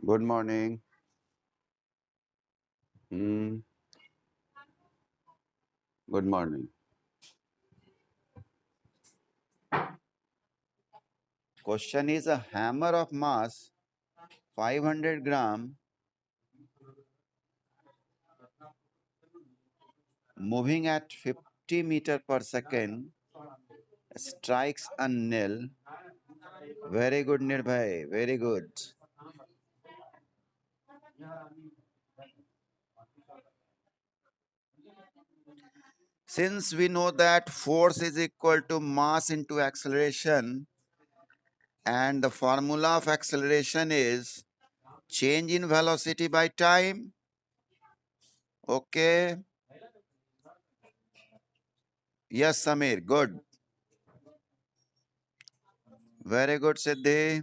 Good morning. Hmm. Good morning. Question is a hammer of mass 500 gram moving at 50 meter per second strikes a nail. Very good, Nirbhay. Very good. Since we know that force is equal to mass into acceleration, and the formula of acceleration is change in velocity by time. Okay. Yes, Samir. Good. Very good, Siddhi.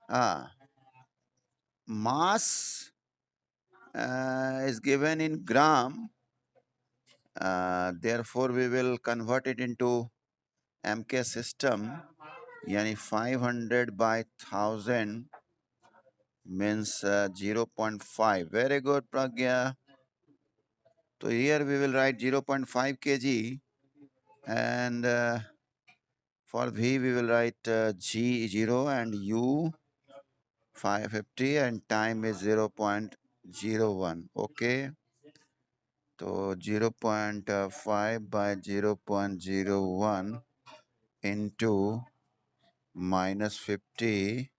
Ah, mass is given in gram. Therefore, we will convert it into MK system. Yani 500 by 1000 means 0.5. Very good, Pragya. So here we will write 0.5 kg, and for V we will write G 0 and U 550, and time is 0.01. Okay. So 0.5 by 0.01 into minus 50.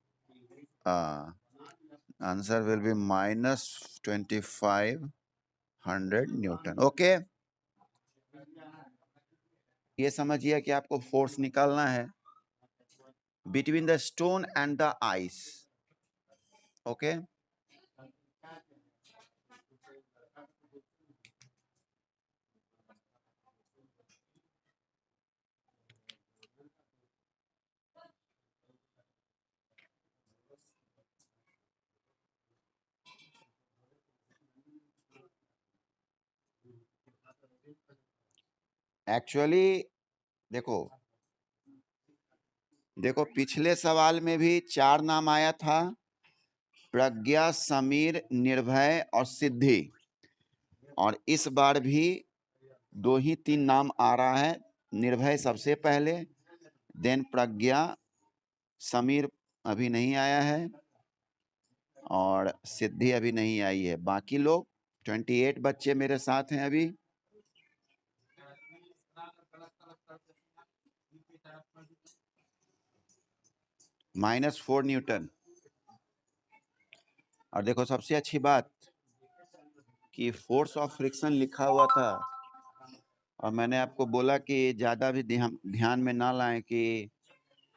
Answer will be minus 2500 Newton. Okay, ये समझिए कि आपको force निकालना है between the stone and the ice. Okay, actually देखो देखो पिछले सवाल में भी 4 नाम आया था, प्रज्ञा, समीर, निर्भय और सिद्धि, और इस बार भी 2 ही 3 नाम आ रहा है. निर्भय सबसे पहले, देन प्रज्ञा, समीर अभी नहीं आया है, और सिद्धि अभी नहीं आई है. बाकी लोग 28 बच्चे मेरे साथ हैं अभी. -4 न्यूटन. और देखो सबसे अच्छी बात कि फोर्स ऑफ फ्रिक्शन लिखा हुआ था, और मैंने आपको बोला कि ज़्यादा भी ध्यान में ना लाएं कि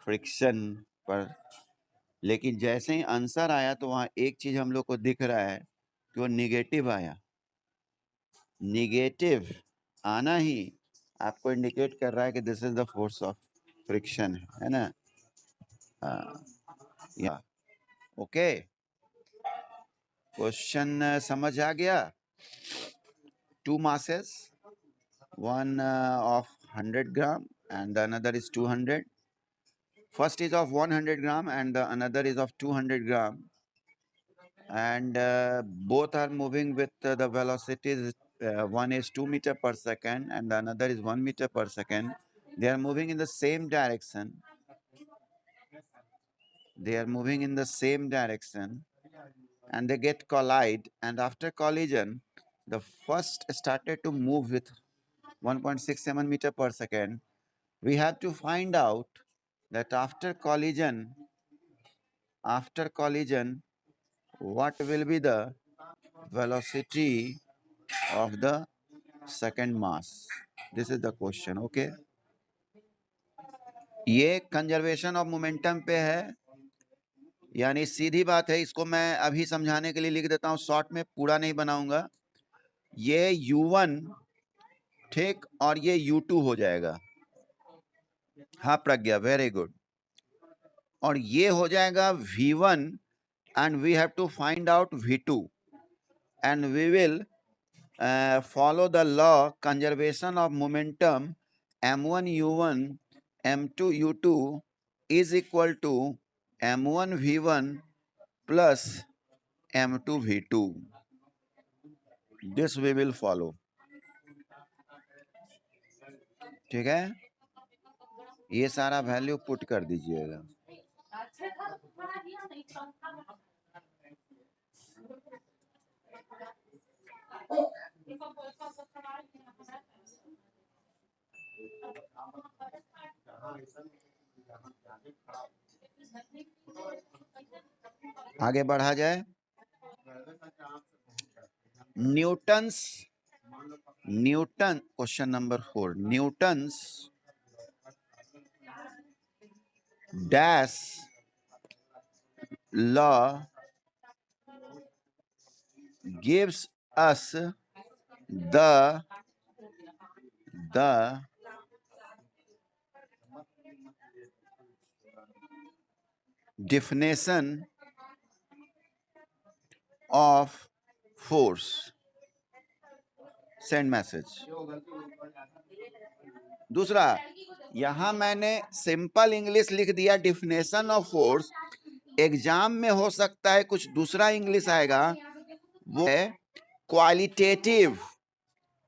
फ्रिक्शन पर, लेकिन जैसे ही आंसर आया तो वहाँ एक चीज़ हम लोग को दिख रहा है कि वो निगेटिव आया. निगेटिव आना ही आपको इंडिकेट कर रहा है कि this is the force of friction, है ना. या ओके, क्वेश्चन समझ आ गया. 2 masses, one of 100 gram and the another is 200. First is of 100 gram and the another is of 200 gram, and both are moving with the velocities. One is 2 meter per second and the another is 1 meter per second. They are moving in the same direction. And they get collide, and after collision the first started to move with 1.67 meter per second. We have to find out that after collision what will be the velocity of the second mass. This is the question. Okay, ये conservation of momentum पे है, यानी सीधी बात है. इसको मैं अभी समझाने के लिए लिख देता हूं, शॉर्ट में पूरा नहीं बनाऊंगा. ये u1 ठीक, और ये u2 हो जाएगा. हाँ प्रज्ञा, वेरी गुड. और ये हो जाएगा v1 and we have to find out v2, and we will follow the law conservation of momentum. m1 u1 m2 u2 is equal to m1 v1 plus m2 v2. This we will follow. ठीक है, ये सारा value put कर दीजिएगा। आगे बढ़ा जाए। Newton, question number 4, Newton's dash law gives us the definition of force. Send message. दूसरा, यहां मैंने सिंपल इंग्लिश लिख दिया डिफिनेशन ऑफ फोर्स। एग्जाम में हो सकता है कुछ दूसरा इंग्लिश आएगा, वो है क्वालिटेटिव।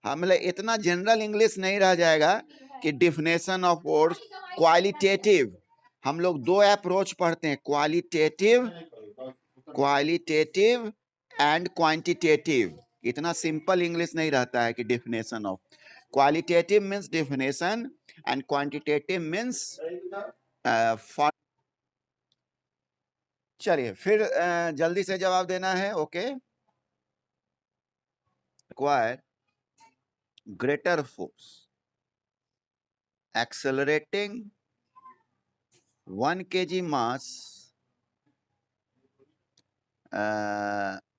हम लोग इतना जनरल इंग्लिश नहीं रह जाएगा कि डिफिनेशन ऑफ फोर्स क्वालिटेटिव। हम लोग दो अप्रोच पढ़ते हैं, क्वालिटेटिव एंड क्वांटिटेटिव। इतना सिंपल इंग्लिश नहीं रहता है कि definition of. Qualitative means definition and quantitative means for. चलिए फिर जल्दी से जवाब देना है। Okay, require greater force accelerating 1 kg mass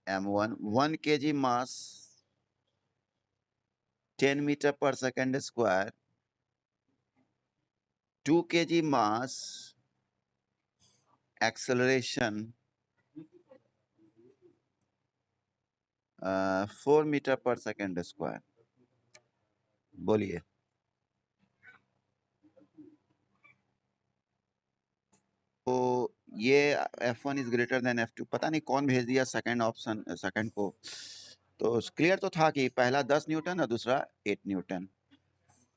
m1 1 kg mass 10 meter per second square, 2 kg mass acceleration 4 meter per second square। बोलिए। तो ये F1 is greater than F2, पता नहीं कौन भेज दिया सेकंड ऑप्शन, सेकंड को। तो क्लियर तो था कि पहला 10 न्यूटन और दूसरा 8 न्यूटन।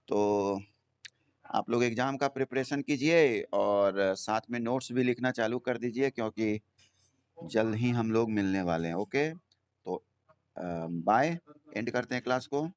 तो आप लोग एग्जाम का प्रिपरेशन कीजिए और साथ में नोट्स भी लिखना चालू कर दीजिए, क्योंकि जल्द ही हम लोग मिलने वाले हैं। ओके, तो बाय, एंड करते हैं क्लास को।